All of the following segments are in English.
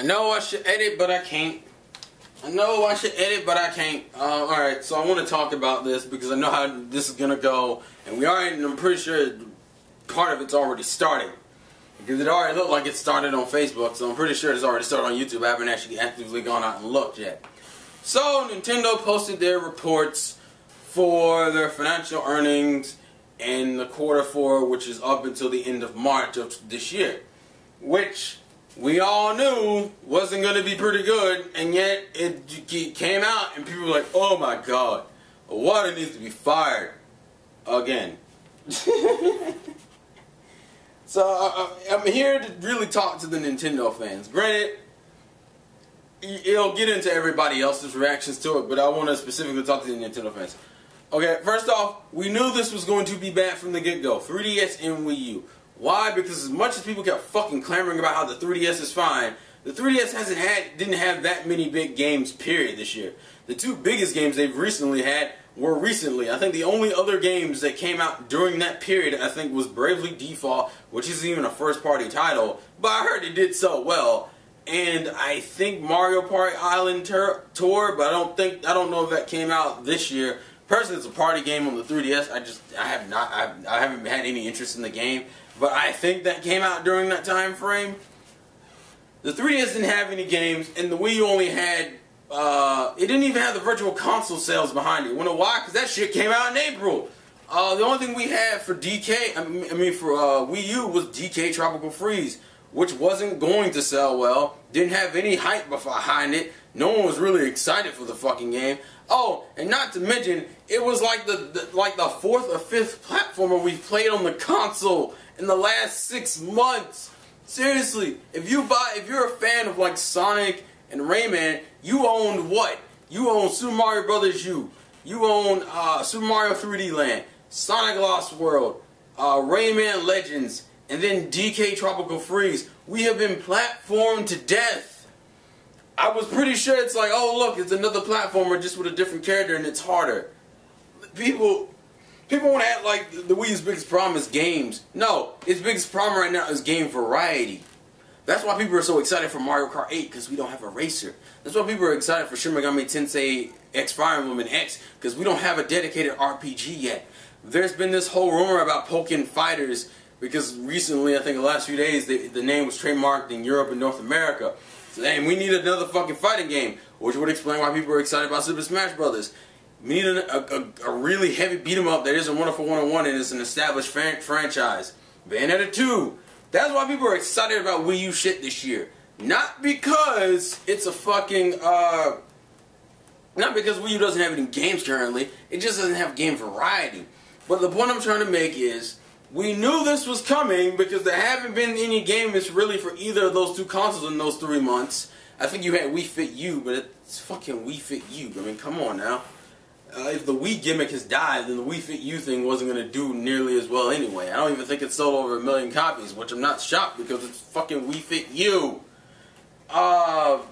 I know I should edit, but I can't. I know I should edit, but I can't. Alright, so I want to talk about this because I know how this is going to go. And I'm pretty sure part of it's already starting. Because it already looked like it started on Facebook, so I'm pretty sure it's already started on YouTube. I haven't actually actively gone out and looked yet. So, Nintendo posted their reports for their financial earnings in the quarter 4, which is up until the end of March of this year. Which we all knew wasn't going to be pretty good, and yet it came out and people were like, oh my god, Iwata needs to be fired again. So I'm here to really talk to the Nintendo fans. Granted, it'll get into everybody else's reactions to it, but I want to specifically talk to the Nintendo fans. Okay, first off, we knew this was going to be bad from the get-go. 3DS and Wii U. Why? Because as much as people kept fucking clamoring about how the 3DS is fine, the 3DS didn't have that many big games, period, this year. The two biggest games they've recently had were recently. I think the only other games that came out during that period, I think, was Bravely Default, which isn't even a first-party title, but I heard it did so well. And I think Mario Party Island Tour, but I don't know if that came out this year. Personally, it's a party game on the 3DS. I haven't had any interest in the game, but I think that came out during that time frame. The 3DS didn't have any games, and the Wii U only had, it didn't even have the virtual console sales behind it. You know why? Because that shit came out in April. The only thing we had for Wii U was DK Tropical Freeze, which wasn't going to sell well, didn't have any hype behind it. No one was really excited for the fucking game. Oh, and not to mention, it was like the 4th or 5th platformer we've played on the console in the last 6 months. Seriously, if you're a fan of like Sonic and Rayman, you owned what? You own Super Mario Brothers U. You own Super Mario 3D Land, Sonic Lost World, Rayman Legends, and then DK Tropical Freeze. We have been platformed to death. I was pretty sure it's like, oh look, it's another platformer just with a different character and it's harder. People want to act like the Wii's biggest problem is games. No, its biggest problem right now is game variety. That's why people are so excited for Mario Kart 8, because we don't have a racer. That's why people are excited for Shin Megami Tensei X Fire Emblem X, because we don't have a dedicated RPG yet. There's been this whole rumor about Pokken Fighters, because recently, I think the last few days, the name was trademarked in Europe and North America. So, and we need another fucking fighting game, which would explain why people are excited about Super Smash Brothers. We need a really heavy beat 'em up that isn't Wonderful 101 and is an established franchise. Bayonetta 2. That's why people are excited about Wii U shit this year. Not because it's a fucking, not because Wii U doesn't have any games currently. It just doesn't have game variety. But the point I'm trying to make is, we knew this was coming because there haven't been any games really for either of those two consoles in those 3 months. I think you had Wii Fit U, but it's fucking Wii Fit U. I mean, come on now. If the Wii gimmick has died, then the Wii Fit U thing wasn't going to do nearly as well anyway. I don't even think it sold over 1 million copies, which I'm not shocked because it's fucking Wii Fit U. But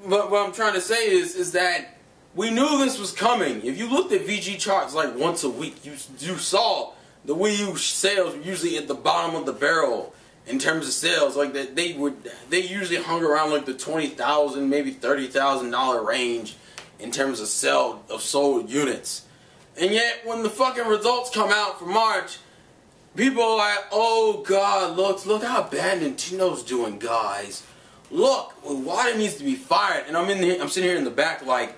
what I'm trying to say is that we knew this was coming. If you looked at VG charts like once a week, you saw the Wii U sales were usually at the bottom of the barrel in terms of sales. Like they usually hung around like the $20,000, maybe $30,000 range in terms of sold units. And yet when the fucking results come out for March, people are like, oh god, look how bad Nintendo's doing, guys. Look, Iwata needs to be fired. And I'm sitting here in the back like,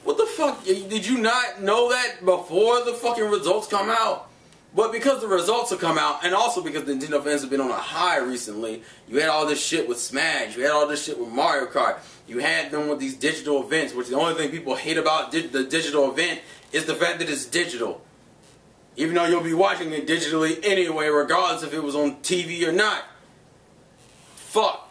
what the fuck? Did you not know that before the fucking results come out? But because the results have come out, and also because Nintendo fans have been on a high recently, you had all this shit with Smash, you had all this shit with Mario Kart, you had them with these digital events, which the only thing people hate about the digital event is the fact that it's digital. Even though you'll be watching it digitally anyway, regardless if it was on TV or not. Fuck.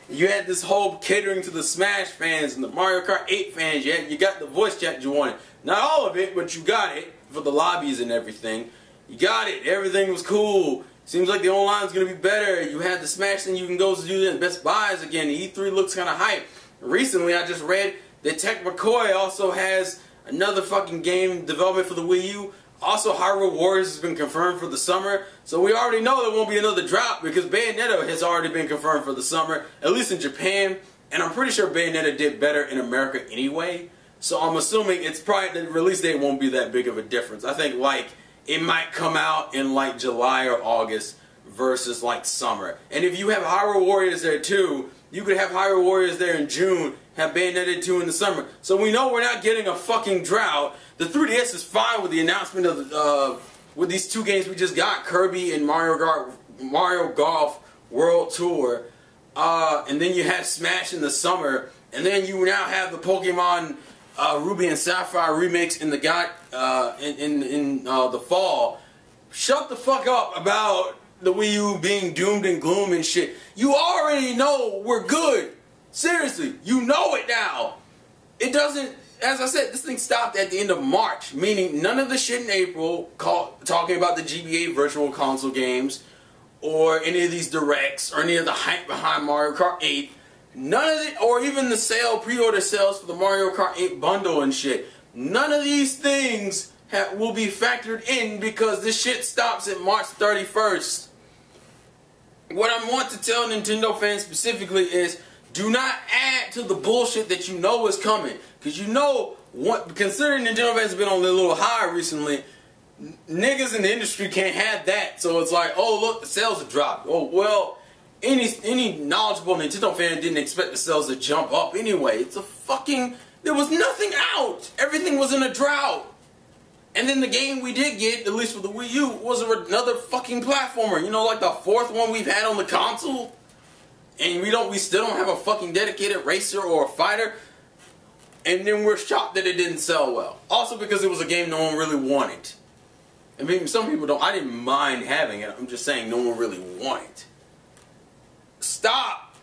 You had this whole catering to the Smash fans and the Mario Kart 8 fans. You got the voice chat you wanted. Not all of it, but you got it. For the lobbies and everything. You got it. Everything was cool. Seems like the online's going to be better. You had the Smash thing you can go to do the Best Buys again. The E3 looks kind of hype. Recently, I just read that Tech McCoy also has another fucking game development for the Wii U. Also, Hyrule Warriors has been confirmed for the summer, so we already know there won't be another drop because Bayonetta has already been confirmed for the summer, at least in Japan, and I'm pretty sure Bayonetta did better in America anyway, so I'm assuming it's probably, the release date won't be that big of a difference. I think, like, it might come out in, like, July or August versus, like, summer. And if you have Hyrule Warriors there, too, you could have Hyrule Warriors there in June, have Bayonetta 2 in the summer. So we know we're not getting a fucking drought. The 3DS is fine with the announcement of with these two games we just got, Kirby and Mario Golf World Tour. And then you have Smash in the summer, and then you now have the Pokemon Ruby and Sapphire remakes in the the fall. Shut the fuck up about the Wii U being doomed and gloom and shit. You already know we're good. Seriously, you know it now. It doesn't, as I said, this thing stopped at the end of March, meaning none of the shit in April talking about the GBA Virtual Console games or any of these directs or any of the hype behind Mario Kart 8. None of it, or even the sale, pre-order sales for the Mario Kart 8 bundle and shit. None of these things will be factored in because this shit stops at March 31st. What I want to tell Nintendo fans specifically is, do not add to the bullshit that you know is coming. Because you know, considering Nintendo fans have been on a little high recently, niggas in the industry can't have that. So it's like, oh look, the sales have dropped. Oh well, any knowledgeable Nintendo fan didn't expect the sales to jump up anyway. It's a fucking, there was nothing out. Everything was in a drought. And then the game we did get, at least for the Wii U, was another fucking platformer. You know, like the fourth one we've had on the console. And we still don't have a fucking dedicated racer or a fighter. And then we're shocked that it didn't sell well. Also because it was a game no one really wanted. I mean, some people don't. I didn't mind having it. I'm just saying no one really wanted. Stop!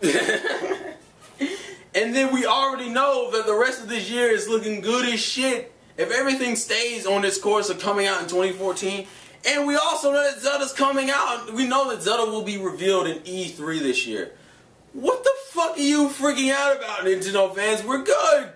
And then we already know that the rest of this year is looking good as shit. If everything stays on this course of coming out in 2014. And we also know that Zelda's coming out. We know that Zelda will be revealed in E3 this year. What the fuck are you freaking out about, Nintendo fans? We're good.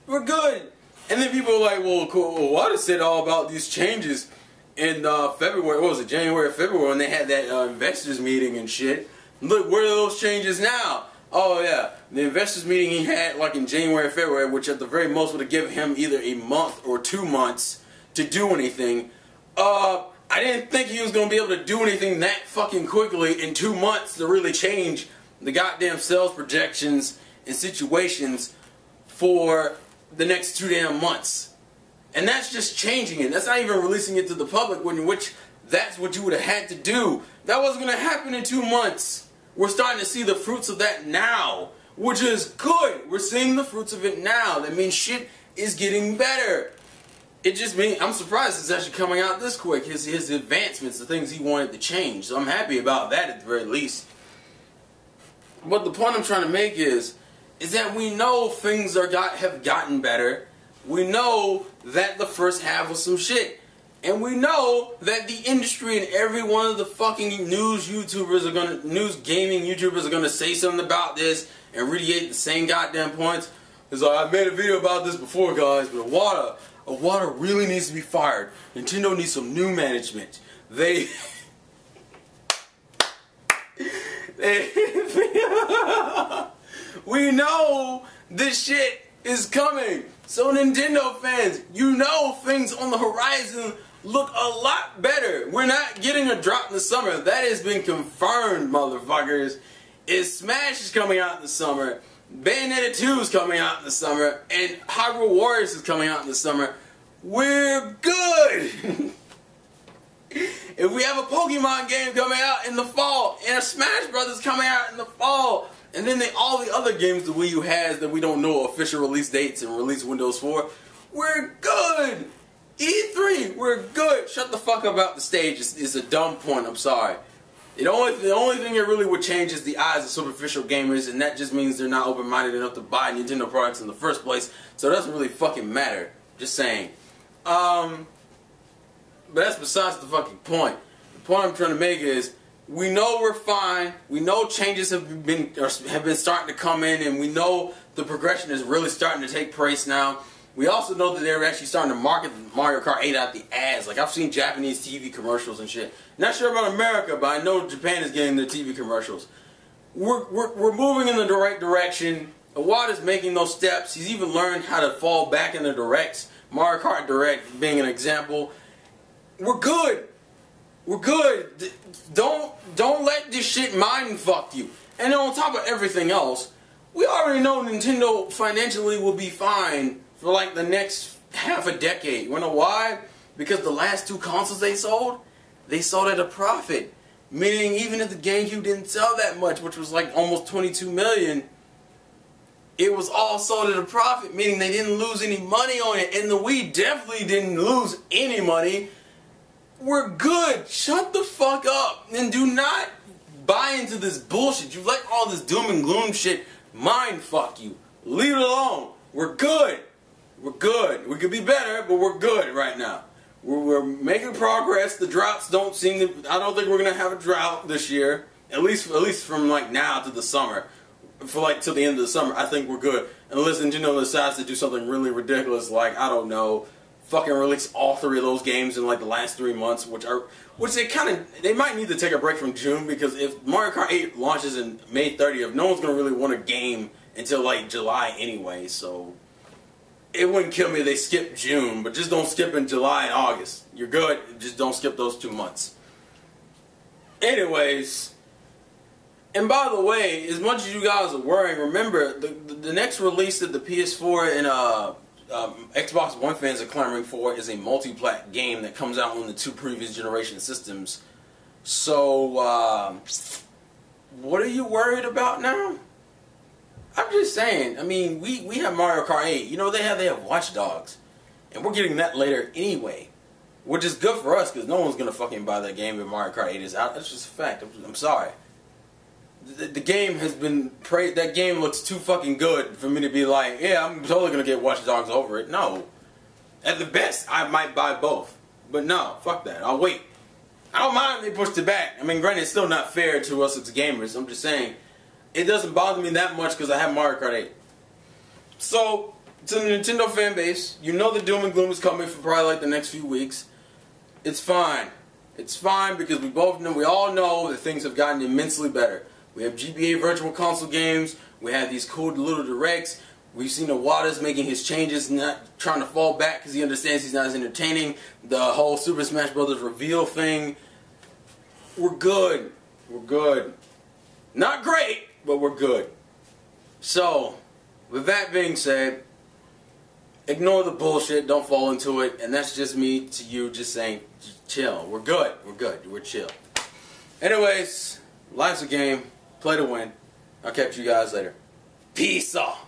We're good. And then people are like, well, cool. Well, Iwata said all about these changes in February. What was it? January, February, when they had that investors meeting and shit. Look, where are those changes now? Oh, yeah. The investors meeting he had like in January, February, which at the very most would have given him either a month or 2 months to do anything. I didn't think he was going to be able to do anything that fucking quickly in 2 months to really change the goddamn sales projections and situations for the next 2 damn months. And that's just changing it. That's not even releasing it to the public, in which that's what you would have had to do. That wasn't going to happen in 2 months. We're starting to see the fruits of that now, which is good. We're seeing the fruits of it now. That means shit is getting better. It just means, I'm surprised it's actually coming out this quick. His advancements, the things he wanted to change. So I'm happy about that at the very least. But the point I'm trying to make is that we know things have gotten better. We know that the first half was some shit. And we know that the industry and every one of the fucking news gaming YouTubers are gonna say something about this and reiterate the same goddamn points. It's like, I made a video about this before, guys, but Iwata really needs to be fired. Nintendo needs some new management. We know this shit is coming. So Nintendo fans, you know things on the horizon look a lot better. We're not getting a drop in the summer. That has been confirmed, motherfuckers. Smash is coming out in the summer. Bayonetta 2 is coming out in the summer. And Hyrule Warriors is coming out in the summer. We're good. If we have a Pokemon game coming out in the fall, and a Smash Brothers coming out in the fall, and then all the other games the Wii U has that we don't know official release dates and release windows for, we're good. E3, we're good. Shut the fuck up about the stage. It's a dumb point. I'm sorry. The only thing that really would change is the eyes of superficial gamers, and that just means they're not open-minded enough to buy Nintendo products in the first place. So it doesn't really fucking matter. Just saying. But that's besides the fucking point. The point I'm trying to make is, we know we're fine. We know changes have been starting to come in, and we know the progression is really starting to take place now. We also know that they're actually starting to market Mario Kart 8 out the ads. Like, I've seen Japanese TV commercials and shit. Not sure about America, but I know Japan is getting their TV commercials. We're moving in the right direction. Iwata's making those steps. He's even learned how to fall back in the directs. Mario Kart Direct being an example. We're good. We're good. Don't let this shit mind fuck you. And on top of everything else, we already know Nintendo financially will be fine for like the next half a decade. You know why? Because the last 2 consoles they sold at a profit. Meaning even if the GameCube didn't sell that much, which was like almost 22 million, it was all sold at a profit, meaning they didn't lose any money on it. And the Wii definitely didn't lose any money. We're good. Shut the fuck up. And do not buy into this bullshit. You let all this doom and gloom shit mind fuck you. Leave it alone. We're good. We're good. We could be better, but we're good right now. We're making progress. The droughts don't seem to... I don't think we're going to have a drought this year. At least from like now to the summer. For like till the end of the summer, I think we're good. Unless Nintendo decides to do something really ridiculous like, I don't know, fucking release all 3 of those games in like the last 3 months, which they might need to take a break from June, because if Mario Kart 8 launches in May 30th, no one's gonna really want a game until like July anyway, so it wouldn't kill me if they skip June, but just don't skip in July and August. You're good, just don't skip those 2 months. Anyways, and by the way, as much as you guys are worrying, remember the next release that the PS4 and Xbox One fans are clamoring for is a multi-plat game that comes out on the 2 previous generation systems. So, what are you worried about now? I'm just saying. I mean, we have Mario Kart 8. You know, they have Watch Dogs, and we're getting that later anyway, which is good for us because no one's gonna fucking buy that game if Mario Kart 8 is out. That's just a fact. I'm sorry. The game has been praised. That game looks too fucking good for me to be like, yeah, I'm totally gonna get Watch Dogs over it. No. At the best, I might buy both. But no, fuck that. I'll wait. I don't mind if they pushed it back. I mean, granted, it's still not fair to us as gamers. I'm just saying, it doesn't bother me that much because I have Mario Kart 8. So, to the Nintendo fan base, you know the doom and gloom is coming for probably like the next few weeks. It's fine. It's fine because we all know that things have gotten immensely better. We have GBA Virtual Console games. We have these cool little directs. We've seen Iwata's making his changes, not trying to fall back because he understands he's not as entertaining. The whole Super Smash Bros. Reveal thing. We're good. We're good. Not great, but we're good. So, with that being said, ignore the bullshit. Don't fall into it. And that's just me to you just saying, chill. We're good. We're good. We're chill. Anyways, life's a game. Play to win. I'll catch you guys later. Peace off.